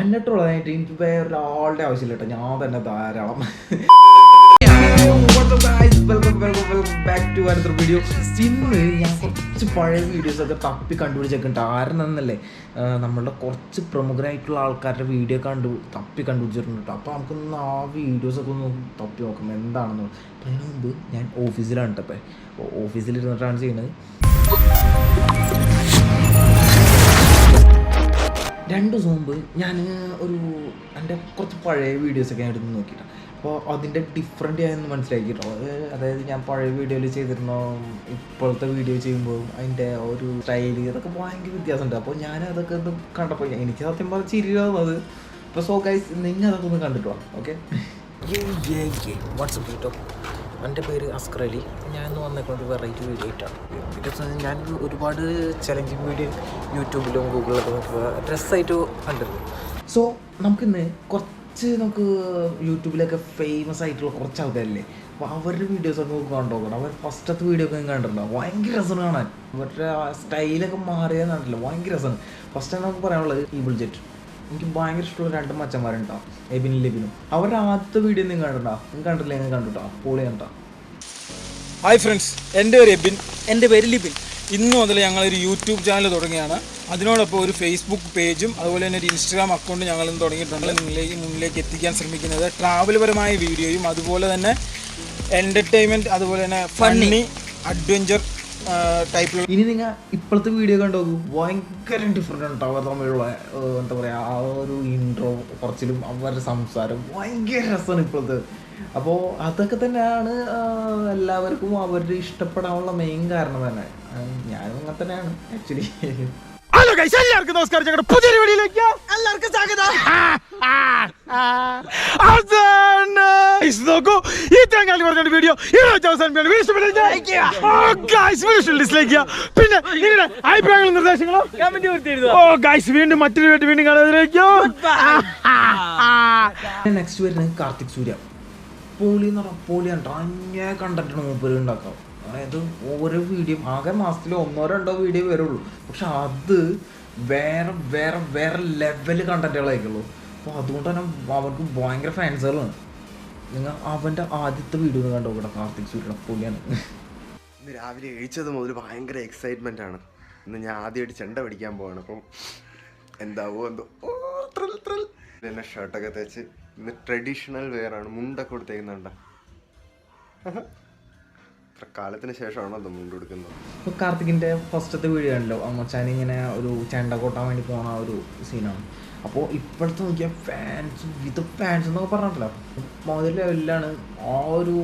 എന്നിട്ടുള്ളതായിട്ട് എനിക്ക് വേറൊരാളുടെ ആവശ്യമില്ല കേട്ടോ, ഞാൻ തന്നെ ധാരാളം. ഇന്ന് ഞാൻ കുറച്ച് പഴയ വീഡിയോസൊക്കെ തപ്പി കണ്ടുപിടിച്ചൊക്കെ ആരെന്നല്ലേ നമ്മളുടെ കുറച്ച് പ്രമുഖരായിട്ടുള്ള ആൾക്കാരുടെ വീഡിയോ തപ്പി കണ്ടുപിടിച്ചിട്ടുണ്ട് കേട്ടോ. അപ്പോൾ നമുക്കൊന്ന് ആ വീഡിയോസൊക്കെ ഒന്ന് തപ്പി നോക്കാം എന്താണെന്ന്. അപ്പം അതിന് മുമ്പ് ഞാൻ ഓഫീസിലാണ് കേട്ടോ. അപ്പോൾ ഓഫീസിലിരുന്നിട്ടാണ് ചെയ്യുന്നത്. 2 ദിവസം മുമ്പ് ഞാൻ എൻ്റെ കുറച്ച് പഴയ വീഡിയോസൊക്കെ ഞാൻ എടുത്ത് നോക്കിയിട്ടാണ്. അപ്പോൾ അതിൻ്റെ ഡിഫറെൻ്റ് ആയെന്ന് മനസ്സിലാക്കിയിട്ടോ. അതായത് ഞാൻ പഴയ വീഡിയോയിൽ ചെയ്തിരുന്നോ ഇപ്പോഴത്തെ വീഡിയോ ചെയ്യുമ്പോൾ അതിൻ്റെ ഒരു സ്റ്റൈല് ഇതൊക്കെ ഭയങ്കര വ്യത്യാസമുണ്ട്. അപ്പോൾ ഞാൻ അതൊക്കെ ഒന്ന് കണ്ടപ്പോൾ എനിക്ക് സത്യം പറഞ്ഞാൽ ചിരിയാവുന്നത്. അപ്പോൾ സോ ഗൈസ് നിങ്ങൾ അതൊക്കെ ഒന്ന് കണ്ടിട്ടോ. ഓക്കെ, വാട്സപ്പ് കേട്ടോ. എൻ്റെ പേര് അസ്കർ അലി. ഞാൻ ഇന്ന് വന്നേക്കുന്നത് വെറൈറ്റി വീഡിയോ ആയിട്ടാണ്. ബിക്കോസ് ഞാൻ ഒരുപാട് ചലഞ്ചിങ് വീഡിയോ യൂട്യൂബിലും ഗൂഗിളിലൊക്കെ നോക്കുക ഡ്രസ്സായിട്ട് കണ്ടിരുന്നു. സോ നമുക്ക് യൂട്യൂബിലൊക്കെ ഫേമസ് ആയിട്ടുള്ള കുറച്ച് ആൾക്കാരില്ലേ, അപ്പോൾ അവരുടെ വീഡിയോസൊക്കെ നമുക്ക് കണ്ടുനോക്കണം. അവർ ഫസ്റ്റത്തെ വീഡിയോ ഒക്കെ കണ്ടിട്ടുണ്ടാവും. ഭയങ്കര രസമാണ് കാണാൻ. അവരുടെ സ്റ്റൈലൊക്കെ മാറിയാന്ന് കണ്ടില്ല, ഭയങ്കര രസമാണ്. ഫസ്റ്റ് നമുക്ക് പറയാനുള്ളത് ഈബിൾ ജെറ്റ്. എനിക്ക് ഭയങ്കര ഇഷ്ടമുള്ള 2 മച്ചന്മാരുണ്ടാവും, എബിനും. അവരുടെ ആദ്യത്തെ വീഡിയോ നിങ്ങൾ കണ്ടിട്ടില്ല, നിങ്ങൾ കണ്ടുട്ടോ, പൊളി കണ്ടോ. ഹായ് ഫ്രണ്ട്സ്, എൻ്റെ പേര് എബിൻ. എൻ്റെ പേര് ലിബിൻ. ഇന്ന് മുതൽ ഞങ്ങളൊരു യൂട്യൂബ് ചാനൽ തുടങ്ങിയാണ്. അതിനോടൊപ്പം ഒരു ഫേസ്ബുക്ക് പേജും അതുപോലെ തന്നെ ഒരു ഇൻസ്റ്റാഗ്രാം അക്കൗണ്ട് ഞങ്ങളിന്ന് തുടങ്ങിയിട്ടുണ്ട്. മുന്നിലേക്ക് എത്തിക്കാൻ ശ്രമിക്കുന്നത് ട്രാവൽ പരമായ വീഡിയോയും അതുപോലെ തന്നെ എൻ്റർടൈൻമെൻറ്റ് അതുപോലെ തന്നെ ഫണ്ണി അഡ്വഞ്ചർ ടൈപ്പിലുള്ള. ഇനി നിങ്ങൾ ഇപ്പോഴത്തെ വീഡിയോ കണ്ടോക്കൂ, ഭയങ്കര ഡിഫറെൻ്റ് ആണ്. അവർ തമ്മിലുള്ള എന്താ പറയുക, ആ ഒരു ഇൻട്രോ കുറച്ചിലും അവരുടെ സംസാരം ഭയങ്കര രസമാണ് ഇപ്പോഴത്തെ. അപ്പോൾ അതൊക്കെ തന്നെയാണ് എല്ലാവർക്കും അവരുടെ ഇഷ്ടപ്പെടാനുള്ള മെയിൻ കാരണം തന്നെ. ഞാനും അങ്ങനെ തന്നെയാണ് ആക്ച്വലി. ഹലോ ഗൈസ്, എല്ലാവർക്കും നമസ്കാരം. ഞങ്ങളുടെ പുതിയൊരു വീഡിയോയിലേക്ക് എല്ലാവർക്കും സ്വാഗതം. നോക്കൂ, ഈ തേങ്ങാലി പറഞ്ഞ വീഡിയോ പിന്നെ നിങ്ങളുടെ അഭിപ്രായങ്ങളും നിർദ്ദേശങ്ങളും വീണ്ടും മറ്റൊരു വീണ്ടും കാണാതിരിക്കും. നെക്സ്റ്റ് വരുന്നത് കാർത്തിക് സൂര്യ. പോളി എന്ന് പറഞ്ഞാൽ പൊളിയാണ്. അന്യ കണ്ടന്റാണ് മൂപ്പര് ഉണ്ടാക്കാം. അതായത് ഓരോ വീഡിയോ ആകെ മാസത്തിൽ 1-2 വീഡിയോ വരുള്ളൂ, പക്ഷെ അത് വേറെ വേറെ വേറെ ലെവല് കണ്ടന്റുകളായിരിക്കുള്ളൂ. അപ്പോൾ അതുകൊണ്ട് തന്നെ അവർക്ക് ഭയങ്കര ഫാൻസുകളാണ്. നിങ്ങൾ അവൻ്റെ ആദ്യത്തെ വീഡിയോ ഒന്ന് കണ്ടോ കേട്ടോ, കാർത്തിക് സൂര്യ പൊളിയാണ്. ഇന്ന് രാവിലെ എഴുതിച്ചത് മുതൽ ഭയങ്കര എക്സൈറ്റ്മെൻ്റ് ആണ്. ഇന്ന് ഞാൻ ആദ്യമായിട്ട് ചെണ്ട പിടിക്കാൻ പോവാണ്. അപ്പം എന്താവോ എന്തോ പിന്നെ ഷർട്ടൊക്കെ തേച്ച് ഇന്ന് ട്രഡീഷണൽ വെയർ ആണ്. മുണ്ടൊക്കെ കൊടുത്തേക്കുന്നുണ്ട. ഇത്ര കാലത്തിന് ശേഷമാണോ അത് മുണ്ട് കൊടുക്കുന്നത്. ഇപ്പോൾ കാർത്തികിൻ്റെ ഫസ്റ്റത്തെ വീഡിയോ ആണല്ലോ, മച്ചാനിങ്ങനെ ഒരു ചെണ്ട കൊട്ടാൻ വേണ്ടി പോണ ഒരു സീനാണ്. അപ്പോൾ ഇപ്പോഴത്തെ നോക്കിയാൽ ഫാൻസ് എന്നൊക്കെ പറഞ്ഞിട്ടില്ല, മോദി ലെവലിലാണ് ആ ഒരു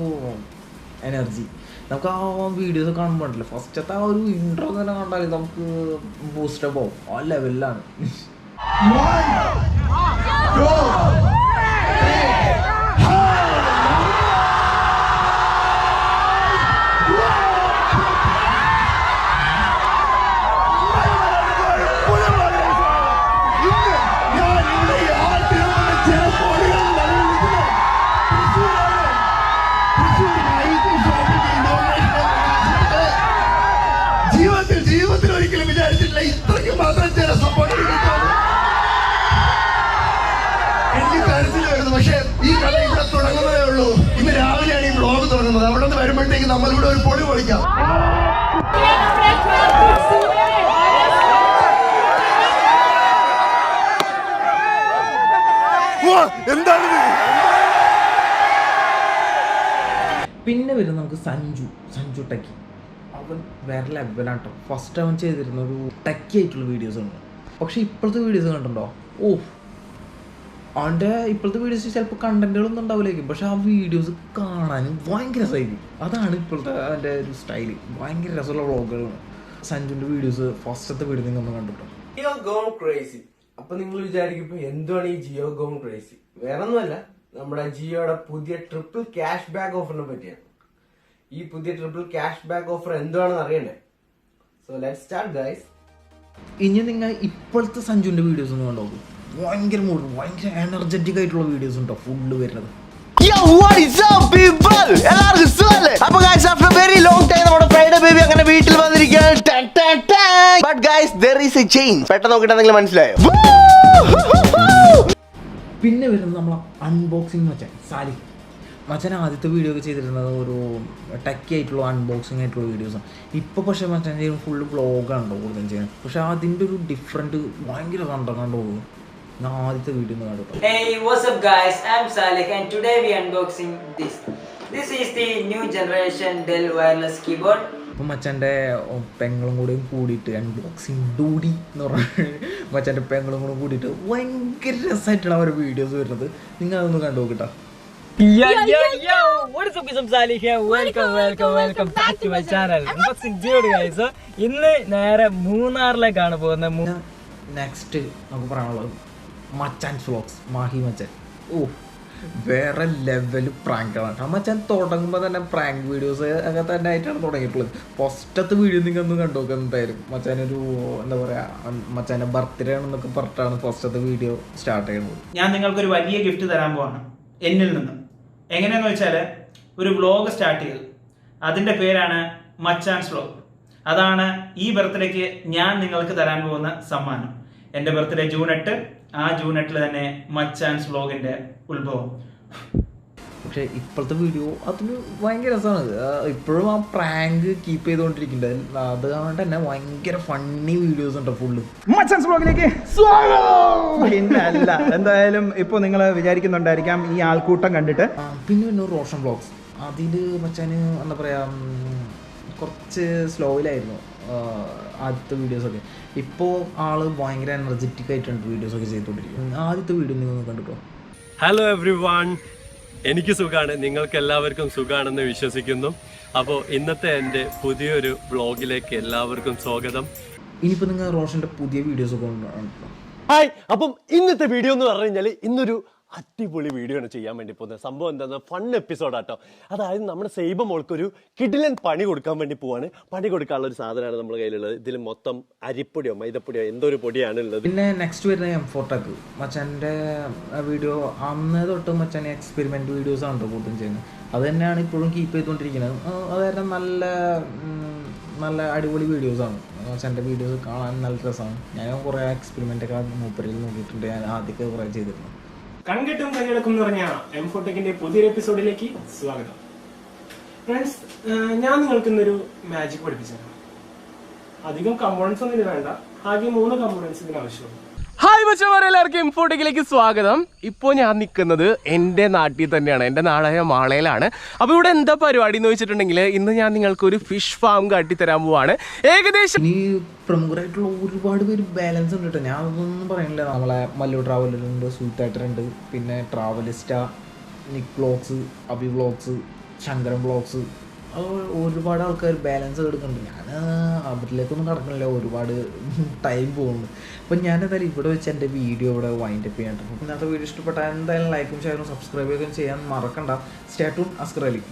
എനർജി. നമുക്ക് ആ വീഡിയോസ് കാണുമ്പോഴല്ലേ, ഫസ്റ്റത്തെ ആ ഒരു ഇൻട്രോ തന്നെ കണ്ടാൽ നമുക്ക് ബൂസ്റ്റപ്പ് ആവും. ആ ലെവലിലാണ്. ജീവിതത്തിൽ ഒരിക്കലും വിചാരിച്ചിട്ടില്ല ഇത്രയ്ക്ക് മാത്രം ചില സംഭവിക്കുന്നു. എനിക്ക് കരുത്തിൽ വരുന്നു, പക്ഷേ ഈ കഥ ഇവിടെ തുടങ്ങുന്നതേ ഉള്ളൂ. ഇന്ന് രാവിലെയാണ് ഈ വ്ലോഗ് തുടങ്ങുന്നത്. അവിടെ നിന്ന് വരുമ്പോഴത്തേക്ക് നമ്മളിവിടെ ഒരു പൊളി പൊളിക്കാം. പിന്നെ വരും നമുക്ക് സഞ്ജു ടെക്കി. അവൻ വേറെ ലെവലാണ് കേട്ടോ. ഫസ്റ്റ് അവൻ ചെയ്തിരുന്ന ഒരു ടെക്കി ആയിട്ടുള്ള വീഡിയോസ് ഉണ്ട്. പക്ഷെ ഇപ്പോഴത്തെ വീഡിയോസ് കണ്ടിട്ടുണ്ടോ, അവൻ്റെ ഇപ്പോഴത്തെ വീഡിയോസ് ചിലപ്പോൾ കണ്ടന്റുകളൊന്നും ഉണ്ടാവില്ലായിരിക്കും, പക്ഷെ ആ വീഡിയോസ് കാണാനും ഭയങ്കര രസമായിരിക്കും. അതാണ് ഇപ്പോഴത്തെ അവൻ്റെ ഒരു സ്റ്റൈല്. ഭയങ്കര രസമുള്ള വ്ളോഗുകളാണ് സഞ്ജുവിൻ്റെ വീഡിയോസ്. ഫസ്റ്റത്തെ വീഡിയോ നിങ്ങൾ ഒന്ന് കണ്ടിട്ടോ. Jio gone crazy. അപ്പൊ നിങ്ങൾ വിചാരിക്കും എന്താണ് ഈ ജിയോ ഗോൺ ക്രേസി? വേറെ ഒന്നുമല്ല, നമ്മുടെ ജിയോയുടെ പുതിയ ട്രിപ്പിൾ ക്യാഷ് ബാക്ക് ഓഫറിനെ പറ്റിയാണ്. ഈ പുതിയ ട്രിപ്പിൾ ക്യാഷ് ബാക്ക് ഓഫർ എന്താണെന്ന് അറിയണ്ടേ? So let's start guys. ഇനി നിങ്ങൾ ഇപ്പോഴത്തെ സഞ്ജുവിൻ്റെ വീഡിയോസ് ഒന്ന് കണ്ടോക്കും. ഭയങ്കര മൂഡ്, ഭയങ്കര എനർജറ്റിക് ആയിട്ടുള്ള വീഡിയോസ് ഉണ്ടോ ഫുള്ള് വരുന്നത്. Yo, what is up people? എല്ലാവർക്കും സുഖല്ലേ? അപ്പോൾ guys, after very long time നമ്മുടെ ഫ്രൈഡേ ബേബി അങ്ങനെ വീട്ടിൽ വന്നിരിക്കുകയാണ്. But guys, there is a change. പെട്ടെന്ന് നോക്കിയിട്ട് എന്തെങ്കിലും മനസ്സിലായോ? പിന്നെ വരുന്നത് നമ്മളെ അൺബോക്സിങ് മച്ചാൻ സാലിഹ് മച്ചാൻ ആദ്യത്തെ വീഡിയോ ഒക്കെ ചെയ്തിരുന്നത് ഒരു ടെക്കി ആയിട്ടുള്ള അൺബോക്സിങ് ആയിട്ടുള്ള വീഡിയോസാണ്. ഇപ്പോൾ പക്ഷേ മച്ചാൻ ചെയ്യുന്നത് ഫുള്ള് വ്ളോഗാണല്ലോ കൂടുതലും ചെയ്യുന്നത്. പക്ഷേ അതിൻ്റെ ഒരു ഡിഫറൻറ്റ് ഭയങ്കര കണ്ടോ ഞാൻ ആദ്യത്തെ വീഡിയോ ഒന്ന് കണ്ടു. Hey, what's up guys? I'm Salih and today we unboxing this. This is the new generation Dell wireless keyboard. അപ്പം മച്ചാൻ്റെ പെങ്ങളും കൂടെയും കൂടിയിട്ട് അൺബോക്സിങ് ഡൂഡി എന്ന് പറഞ്ഞ മച്ചാൻ്റെ പെങ്ങളും കൂടെ കൂടിയിട്ട് ഭയങ്കര രസമായിട്ടാണ് അവർ വീഡിയോസ് വരുന്നത്. നിങ്ങൾ അതൊന്ന് കണ്ടു നോക്കിട്ടാ. Yo, what is up guys, I'm Salih here. Welcome back to my channel. Unboxing dude guys. ഇന്ന് നേരെ മൂന്നാറിലേക്കാണ് പോകുന്നത്. നെക്സ്റ്റ് നമുക്ക് പറയാനുള്ളത് മച്ചാൻസ് വ്ലോഗ്സ് മാഹി മച്ചാൻ. വേറെ ലെവൽ പ്രാങ്കാണ്. ആ മച്ചാൻ തുടങ്ങുമ്പോൾ തന്നെ പ്രാങ്ക് വീഡിയോസ് ഒക്കെ തന്നെ ആയിട്ടാണ് തുടങ്ങിയിട്ടുള്ളത്. ഫസ്റ്റത്തെ വീഡിയോ നിങ്ങൾ ഒന്ന് കണ്ടു നോക്കുക. എന്തായാലും മച്ചാനൊരു എന്താ പറയുക മച്ചാൻ്റെ ബർത്ത്ഡേ ആണെന്നൊക്കെ പറഞ്ഞിട്ടാണ് ഫസ്റ്റത്തെ വീഡിയോ സ്റ്റാർട്ട് ചെയ്യുന്നത്. ഞാൻ നിങ്ങൾക്കൊരു വലിയ ഗിഫ്റ്റ് തരാൻ പോവാണ് എന്നിൽ നിന്ന്. എങ്ങനെയാണെന്ന് വെച്ചാൽ ഒരു വ്ലോഗ് സ്റ്റാർട്ട് ചെയ്തു. അതിൻ്റെ പേരാണ് മച്ചാൻസ് വ്ലോഗ്. അതാണ് ഈ ബർത്ത്ഡേക്ക് ഞാൻ നിങ്ങൾക്ക് തരാൻ പോകുന്ന സമ്മാനം. എൻ്റെ ബർത്ത്ഡേ ജൂൺ 8. ആ ജൂൺ 8 തന്നെ മച്ചാൻസ് വ്ലോഗിൻ്റെ ഉത്ഭവം. പക്ഷേ ഇപ്പോഴത്തെ വീഡിയോ അതിന് ഭയങ്കര രസമാണ്. ഇപ്പോഴും ആ പ്രാങ്ക് കീപ്പ് ചെയ്തുകൊണ്ടിരിക്കുന്നുണ്ട്. അത് കൊണ്ട് തന്നെ ഭയങ്കര ഫണ്ണി വീഡിയോസ് ഉണ്ട് ഫുള്ള്. മച്ചാൻസ് വ്ലോഗിലേക്ക് സ്വാഗതം. പിന്നെ അല്ല എന്തായാലും ഇപ്പോൾ നിങ്ങൾ വിചാരിക്കുന്നുണ്ടായിരിക്കാം ഈ ആൾക്കൂട്ടം കണ്ടിട്ട്. പിന്നെ റോഷൻ വ്ലോഗ്സ്. അതിൽ മച്ചാന് എന്താ പറയുക കുറച്ച് സ്ലോയിലായിരുന്നു ആദ്യത്തെ വീഡിയോസൊക്കെ. ഇപ്പോൾ ആള് ഭയങ്കര എനർജറ്റിക് ആയിട്ടുണ്ട് വീഡിയോസൊക്കെ ചെയ്തുകൊണ്ടിരിക്കുന്നത്. ആദ്യത്തെ വീഡിയോ നിങ്ങൾ കണ്ടിട്ടോ. ഹലോ എവ്രി വൺ, എനിക്ക് സുഖമാണ്, നിങ്ങൾക്ക് എല്ലാവർക്കും സുഖമാണെന്ന് വിശ്വസിക്കുന്നു. അപ്പോൾ ഇന്നത്തെ എൻ്റെ പുതിയൊരു വ്ളോഗിലേക്ക് എല്ലാവർക്കും സ്വാഗതം. ഇനിയിപ്പോൾ നിങ്ങൾ റോഷൻ്റെ പുതിയ വീഡിയോസൊക്കെ കണ്ടിട്ടോ. ഹായ്, അപ്പം ഇന്നത്തെ വീഡിയോ എന്ന് പറഞ്ഞു കഴിഞ്ഞാൽ ഇന്നൊരു അടിപൊളി വീഡിയോ ആണ് ചെയ്യാൻ വേണ്ടി പോകുന്നത്. സംഭവം എന്താണെന്ന് ഫൺ എപ്പിസോഡാട്ടോ. അതായത് നമ്മുടെ സൈബ മോൾക്കൊരു കിടിലൻ പണി കൊടുക്കാൻ വേണ്ടി പോവാണ്. പണി കൊടുക്കാനുള്ള ഒരു സാധനമാണ് നമ്മുടെ കയ്യിലുള്ളത്. ഇതിൽ മൊത്തം അരിപ്പൊടിയോ മൈദപ്പൊടിയോ എന്തോ ഒരു പൊടിയാണ് ഉള്ളത്. പിന്നെ നെക്സ്റ്റ് വരുന്ന m4tech മച്ചാൻ്റെ വീഡിയോ അന്ന് തൊട്ട് മച്ചാൻ എക്സ്പെരിമെൻറ്റ് വീഡിയോസ് ആണ് കൂടുതലും ചെയ്യുന്നത്. അത് തന്നെയാണ് ഇപ്പോഴും കീപ്പ് ചെയ്തുകൊണ്ടിരിക്കുന്നത്. അത് കാരണം നല്ല അടിപൊളി വീഡിയോസാണ്. മച്ചാൻ്റെ വീഡിയോസ് കാണാൻ നല്ല രസമാണ്. ഞാൻ കുറേ എക്സ്പെരിമെൻ്റൊക്കെ മൂപ്പരിൽ നോക്കിയിട്ടുണ്ട്. ഞാൻ ആദ്യമൊക്കെ കുറേ ചെയ്തിരുന്നു. കൺകെട്ടും കൈയടക്കും എന്ന് പറഞ്ഞ m4techന്റെ പുതിയൊരു എപ്പിസോഡിലേക്ക് സ്വാഗതം. ഫ്രണ്ട്സ്, ഞാൻ നിങ്ങൾക്ക് ഇന്നൊരു മാജിക് പഠിപ്പിച്ചതാണ്. അധികം കമ്പോണൻസ് ഒന്നും ഇത് വേണ്ട. ആകെ 3 കമ്പോണൻസ് ഇതിന് ആവശ്യമുള്ളൂ. ഹായ് മച്ചന്മാരെ, എല്ലാവർക്കും m4techലേക്ക് സ്വാഗതം. ഇപ്പോൾ ഞാൻ നിൽക്കുന്നത് എൻ്റെ നാട്ടിൽ തന്നെയാണ്. എൻ്റെ നാടായ മാളയിലാണ്. അപ്പോൾ ഇവിടെ എന്താ പരിപാടി എന്ന് വെച്ചിട്ടുണ്ടെങ്കിൽ ഇന്ന് ഞാൻ നിങ്ങൾക്കൊരു ഫിഷ് ഫാം കാട്ടിത്തരാൻ പോവാണ്. ഏകദേശം ഇനി പ്രമുഖരായിട്ടുള്ള ഒരുപാട് പേര് ബാലൻസ് ഉണ്ട് കേട്ടോ. ഞാൻ അതൊന്നും പറയുന്നില്ല. നമ്മളെ മല്ലു ട്രാവലറുണ്ട്, സൂത്തായിട്ടുണ്ട്, പിന്നെ Travelista, Nick vlogs, Abi vlogs, Shankaran vlogs, അത് ഒരുപാട് ആൾക്കാർ ബാലൻസ് എടുക്കുന്നുണ്ട്. ഞാൻ അവരിലേക്കൊന്നും കടക്കണില്ല, ഒരുപാട് ടൈം പോകുന്നുണ്ട്. അപ്പം ഞാനെന്തായാലും ഇവിടെ വെച്ച് എൻ്റെ വീഡിയോ ഇവിടെ വൈൻഡപ്പ് ചെയ്യാൻ. ഇന്നത്തെ വീഡിയോ ഇഷ്ടപ്പെട്ടാൽ എന്തായാലും ലൈക്കും ഷെയറും സബ്സ്ക്രൈബ് ചെയ്യാൻ മറക്കണ്ട. Stay tune Askar Ali.